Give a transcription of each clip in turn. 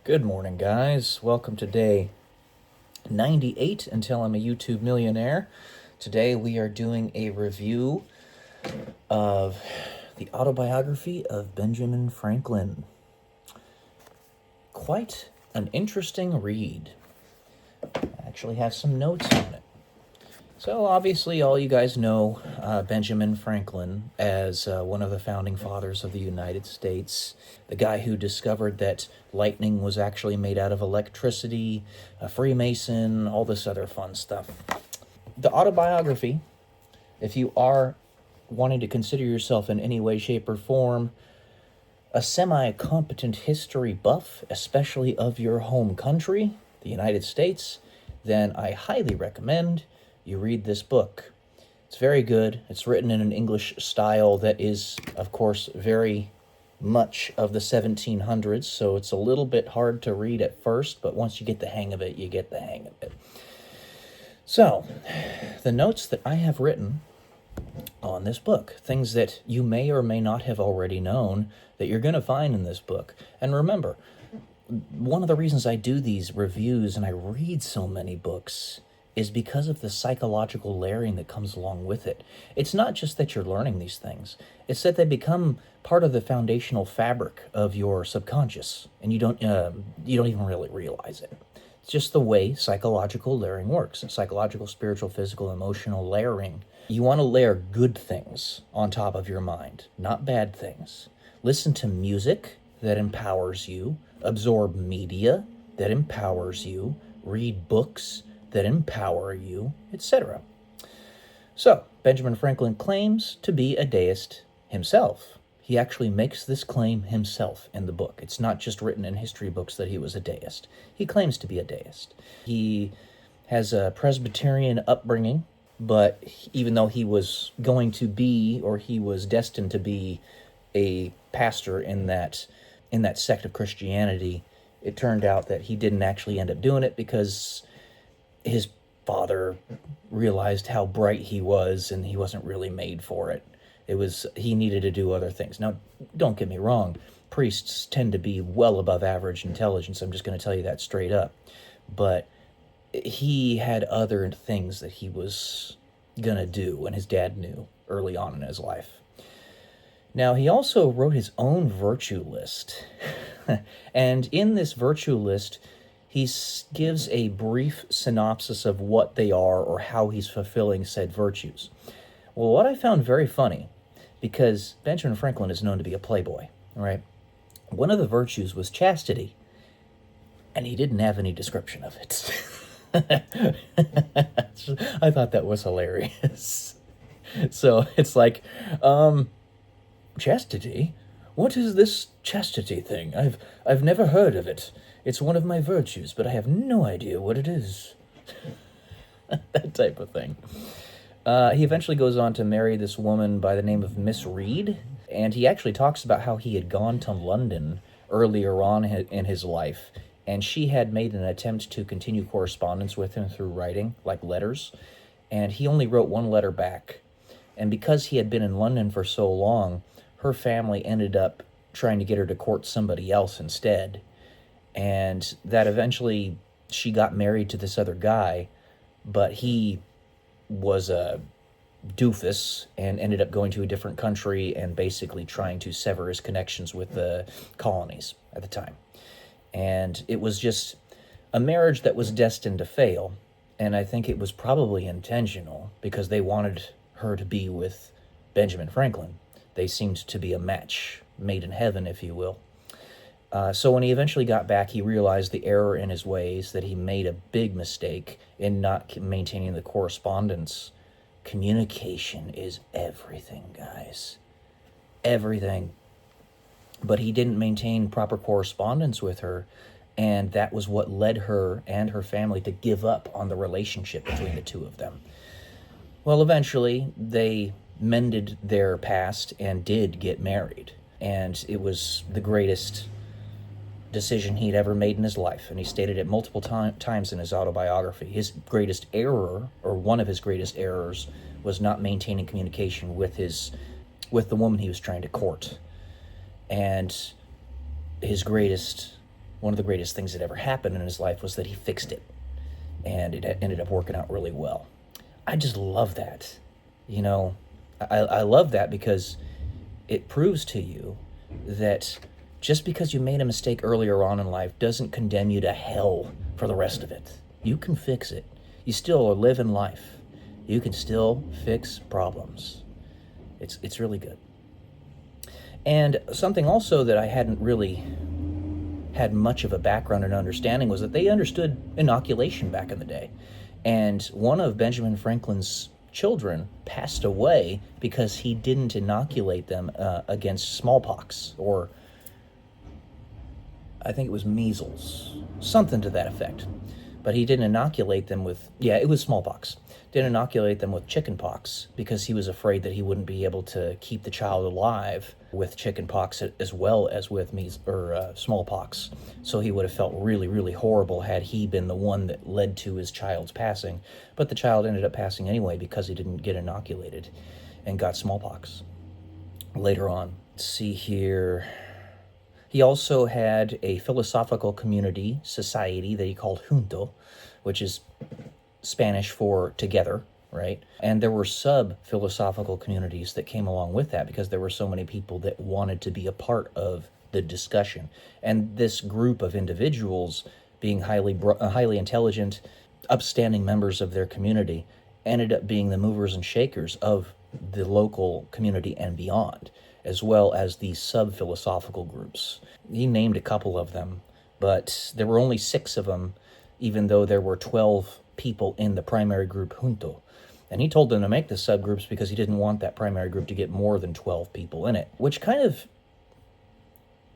Good morning, guys. Welcome to day 98 until I'm a YouTube millionaire. Today we are doing a review of the Autobiography of Benjamin Franklin. Quite an interesting read. I actually have some notes on it. So obviously all you guys know Benjamin Franklin as one of the founding fathers of the United States, the guy who discovered that lightning was actually made out of electricity, a Freemason, all this other fun stuff. The autobiography, if you are wanting to consider yourself in any way, shape, or form a semi-competent history buff, especially of your home country, the United States, then I highly recommend you read this book. It's very good. It's written in an English style that is, of course, very much of the 1700s, so it's a little bit hard to read at first, but once you get the hang of it, you get the hang of it. So, the notes that I have written on this book, things that you may or may not have already known that you're going to find in this book. And remember, one of the reasons I do these reviews and I read so many books is because of the psychological layering that comes along with it. It's not just that you're learning these things, it's that they become part of the foundational fabric of your subconscious, and you don't even really realize it. It's just the way psychological layering works. Psychological, spiritual, physical, emotional layering. You want to layer good things on top of your mind, not bad things. Listen to music that empowers you, absorb media that empowers you, read books that empower you, etc. So, Benjamin Franklin claims to be a deist himself. He actually makes this claim himself in the book. It's not just written in history books that he was a deist. He claims to be a deist. He has a Presbyterian upbringing, but even though he was going to be, or he was destined to be, a pastor in that sect of Christianity, it turned out that he didn't actually end up doing it because his father realized how bright he was and he wasn't really made for it. He needed to do other things. Now, don't get me wrong, priests tend to be well above average intelligence. I'm just going to tell you that straight up. But he had other things that he was going to do, and his dad knew early on in his life. Now, he also wrote his own virtue list. And in this virtue list, he gives a brief synopsis of what they are or how he's fulfilling said virtues. Well, what I found very funny, because Benjamin Franklin is known to be a playboy, right? One of the virtues was chastity, and he didn't have any description of it. I thought that was hilarious. So it's like, chastity? What is this chastity thing? I've never heard of it. It's one of my virtues, but I have no idea what it is. That type of thing. He eventually goes on to marry this woman by the name of Miss Reed, and he actually talks about how he had gone to London earlier on in his life, and she had made an attempt to continue correspondence with him through writing, like letters, and he only wrote one letter back. And because he had been in London for so long, her family ended up trying to get her to court somebody else instead. And that eventually she got married to this other guy, but he was a doofus and ended up going to a different country and basically trying to sever his connections with the colonies at the time. And it was just a marriage that was destined to fail, and I think it was probably intentional because they wanted her to be with Benjamin Franklin. They seemed to be a match made in heaven, if you will. So when he eventually got back, he realized the error in his ways, that he made a big mistake in not maintaining the correspondence. Communication is everything, guys. Everything. But he didn't maintain proper correspondence with her, and that was what led her and her family to give up on the relationship between the two of them. Well, eventually, they mended their past and did get married, and it was the greatest decision he'd ever made in his life, and he stated it multiple times in his autobiography. His greatest error, or one of his greatest errors, was not maintaining communication with the woman he was trying to court. And his greatest one of the greatest things that ever happened in his life was that he fixed it, and it ended up working out really well. I just love that. I love that because it proves to you that just because you made a mistake earlier on in life doesn't condemn you to hell for the rest of it. You can fix it. You still are living life. You can still fix problems. It's really good. And something also that I hadn't really had much of a background and understanding was that they understood inoculation back in the day. And one of Benjamin Franklin's children passed away because he didn't inoculate them against smallpox, or I think it was measles, something to that effect. But he didn't inoculate them with, it was smallpox. Didn't inoculate them with chickenpox because he was afraid that he wouldn't be able to keep the child alive with chickenpox as well as with smallpox. So he would have felt really, really horrible had he been the one that led to his child's passing. But the child ended up passing anyway because he didn't get inoculated and got smallpox later on. Let's see here. He also had a philosophical community society that he called junto, which is Spanish for together, right? And there were sub-philosophical communities that came along with that because there were so many people that wanted to be a part of the discussion. And this group of individuals, being highly intelligent, upstanding members of their community, ended up being the movers and shakers of the local community and beyond, as well as these sub-philosophical groups. He named a couple of them, but there were only 6 of them, even though there were 12 people in the primary group junto. And he told them to make the subgroups because he didn't want that primary group to get more than 12 people in it, which kind of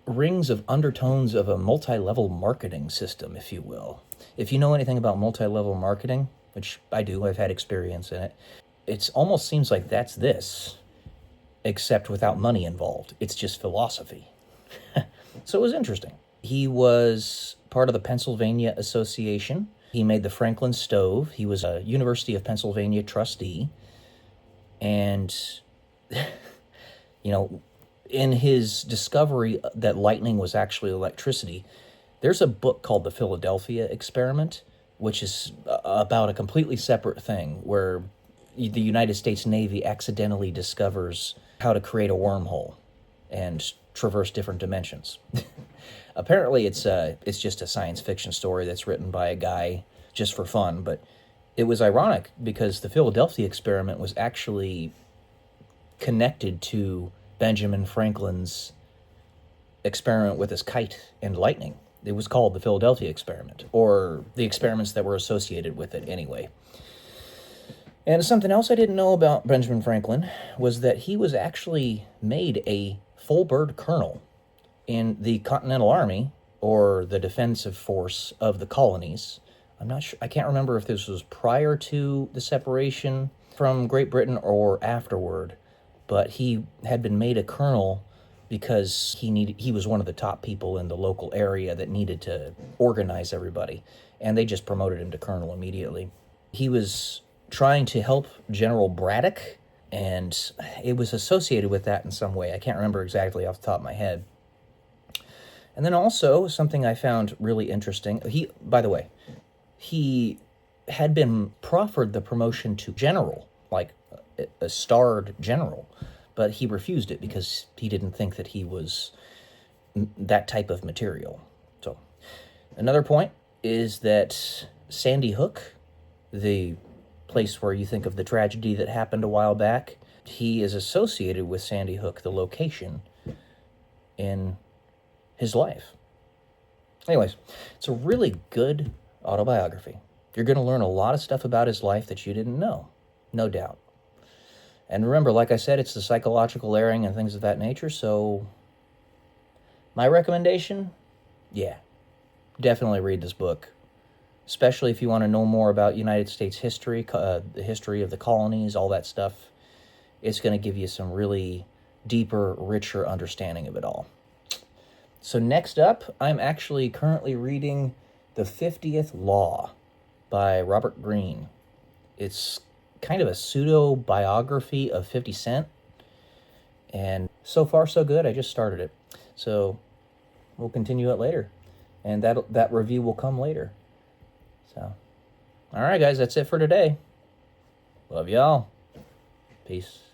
rings of undertones of a multi-level marketing system, if you will. If you know anything about multi-level marketing, which I do, I've had experience in it, it almost seems like that's this, except without money involved. It's just philosophy. So it was interesting. He was part of the Pennsylvania Association. He made the Franklin stove. He was a University of Pennsylvania trustee. And, in his discovery that lightning was actually electricity, there's a book called The Philadelphia Experiment, which is about a completely separate thing, where the United States Navy accidentally discovers how to create a wormhole and traverse different dimensions. Apparently it's just a science fiction story that's written by a guy just for fun, but it was ironic because the Philadelphia experiment was actually connected to Benjamin Franklin's experiment with his kite and lightning. It was called the Philadelphia experiment, or the experiments that were associated with it anyway. And something else I didn't know about Benjamin Franklin was that he was actually made a full bird colonel in the Continental Army, or the defensive force of the colonies. I'm not sure, I can't remember if this was prior to the separation from Great Britain or afterward, but he had been made a colonel because he was one of the top people in the local area that needed to organize everybody, and they just promoted him to colonel immediately. He was trying to help General Braddock, and it was associated with that in some way. I can't remember exactly off the top of my head. And then also, something I found really interesting, by the way, he had been proffered the promotion to general, like a starred general, but he refused it because he didn't think that he was that type of material. So, another point is that Sandy Hook, the place where you think of the tragedy that happened a while back, he is associated with Sandy Hook, the location, in his life. Anyways, it's a really good autobiography. You're going to learn a lot of stuff about his life that you didn't know, no doubt. And remember, like I said, it's the psychological layering and things of that nature, so my recommendation, definitely read this book, especially if you want to know more about United States history, the history of the colonies, all that stuff. It's going to give you some really deeper, richer understanding of it all. So next up, I'm actually currently reading The 50th Law by Robert Greene. It's kind of a pseudo-biography of 50 Cent, and so far so good. I just started it, so we'll continue it later. and that review will come later. So, all right, guys, that's it for today. Love y'all. Peace.